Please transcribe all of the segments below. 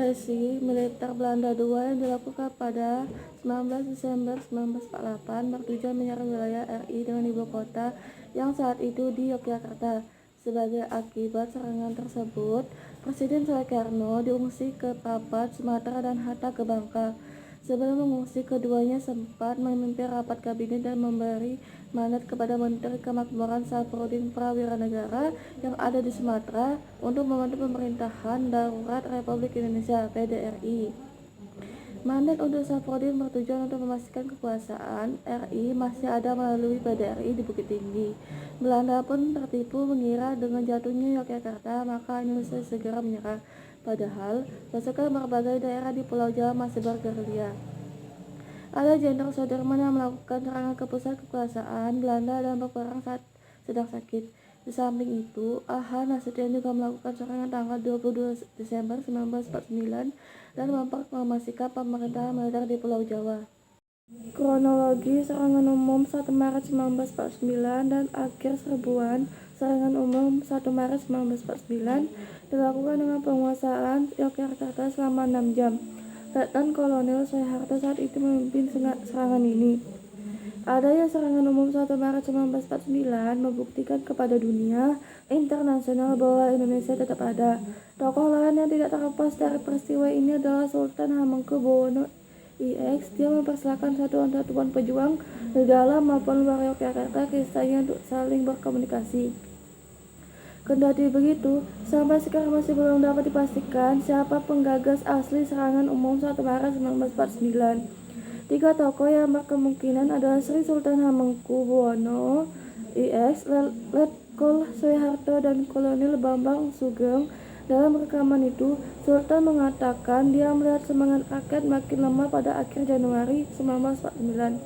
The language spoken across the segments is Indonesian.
agresi militer Belanda II yang dilakukan pada 19 Desember 1948 bertujuan menyerang wilayah RI dengan ibu kota yang saat itu di Yogyakarta. Sebagai akibat serangan tersebut, Presiden Soekarno diungsi ke Papat, Sumatera, dan Hatta ke Bangka. Sebelum mengungsi, keduanya sempat memimpin rapat kabinet dan memberi mandat kepada Menteri Kemakmuran Safrudin Prawiranegara yang ada di Sumatera untuk membantu pemerintahan darurat Republik Indonesia (PDRI). Mandat untuk Safrudin bertujuan untuk memastikan kekuasaan RI masih ada melalui PDRI di Bukit Tinggi. Belanda pun tertipu mengira dengan jatuhnya Yogyakarta maka Indonesia segera menyerah. Padahal pasukan berbagai daerah di Pulau Jawa masih bergerilya. Ada Jenderal Sudirman yang melakukan serangan ke pusat kekuasaan Belanda dan berperang saat sedang sakit. Di samping itu, A.H. Nasution juga melakukan serangan tanggal 22 Desember 1949 dan memproklamasikan pemerintahan militer di Pulau Jawa. Kronologi serangan umum 1 Maret 1949 dan akhir serbuan serangan umum 1 Maret 1949 dilakukan dengan penguasaan Yogyakarta selama 6 jam. Letnan Kolonel Soeharto saat itu memimpin serangan ini. Adanya serangan umum 1 Maret 1949 membuktikan kepada dunia internasional bahwa Indonesia tetap ada. Tokoh lain yang tidak terlepas dari peristiwa ini adalah Sultan Hamengkubuwono IX. Dia mempersilahkan satuan-satuan pejuang di dalam maupun luar Yogyakarta ke istananya untuk saling berkomunikasi. Kendati begitu, sampai sekarang masih belum dapat dipastikan siapa penggagas asli serangan umum 1 Maret 1949. 3 tokoh yang berkemungkinan adalah Sri Sultan Hamengkubuwono IX, Letkol Soeharto, dan Kolonel Bambang Sugeng. Dalam rekaman itu, Sultan mengatakan dia melihat semangat rakyat makin lemah pada akhir Januari 1949.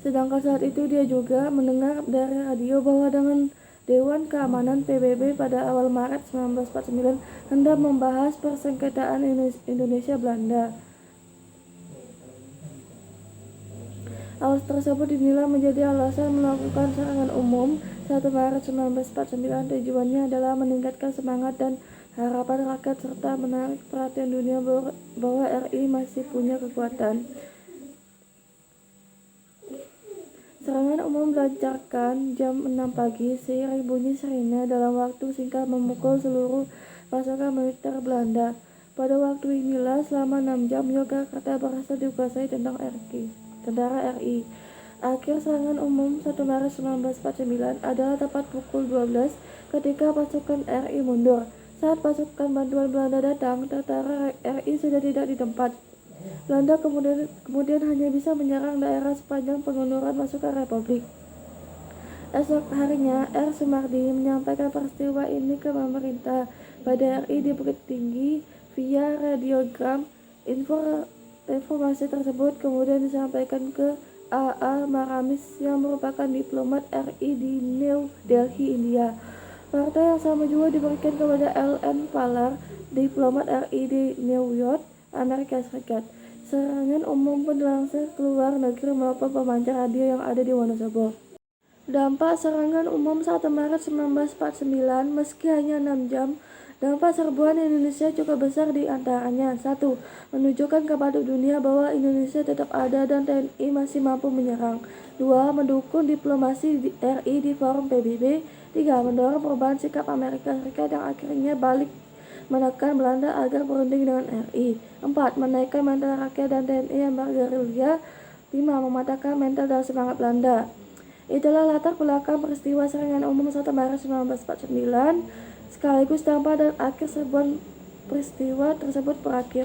Sedangkan saat itu dia juga mendengar dari radio bahwa dengan Dewan Keamanan PBB pada awal Maret 1949 hendak membahas persengketaan Indonesia Belanda. Hal tersebut dinilai menjadi alasan melakukan serangan umum 1 Maret 1949. Tujuannya adalah meningkatkan semangat dan harapan rakyat serta menarik perhatian dunia bahwa RI masih punya kekuatan. Serangan umum dilancarkan jam 6 pagi seiring bunyi sirine dalam waktu singkat memukul seluruh pasukan militer Belanda. Pada waktu inilah selama 6 jam Yogyakarta berhasil dikuasai tentara RI. Akhir serangan umum 1 Maret 1949 adalah tepat pukul 12 ketika pasukan RI mundur. Saat pasukan bantuan Belanda datang, tentara RI sudah tidak di tempat. Belanda kemudian hanya bisa menyerang daerah sepanjang pengunduran pasukan Republik. Esok harinya, R. Sumardi menyampaikan peristiwa ini ke pemerintah PDRI di Bukit Tinggi via radiogram. Informasi tersebut kemudian disampaikan ke A.A. Maramis yang merupakan diplomat RI di New Delhi, India. Partai yang sama juga diberikan kepada L.N. Palar, diplomat RI di New York, Amerika Serikat. Serangan umum pun dilansir keluar negeri melalui pemancar radio yang ada di Wonosobo. Dampak serangan umum 1 Maret 1949 meski hanya 6 jam, dampak serbuan Indonesia cukup besar di antaranya. 1. Menunjukkan kepada dunia bahwa Indonesia tetap ada dan TNI masih mampu menyerang. 2. Mendukung diplomasi RI di forum PBB. 3. Mendorong perubahan sikap Amerika Serikat yang akhirnya balik menekan Belanda agar berunding dengan RI. 4. Menaikkan mental rakyat dan TNI yang bergerilya. 5. Mematahkan mental dan semangat Belanda. Itulah latar belakang peristiwa serangan umum 1 Maret 1949 sekaligus dampak dan akhir serbuan peristiwa tersebut berakhir.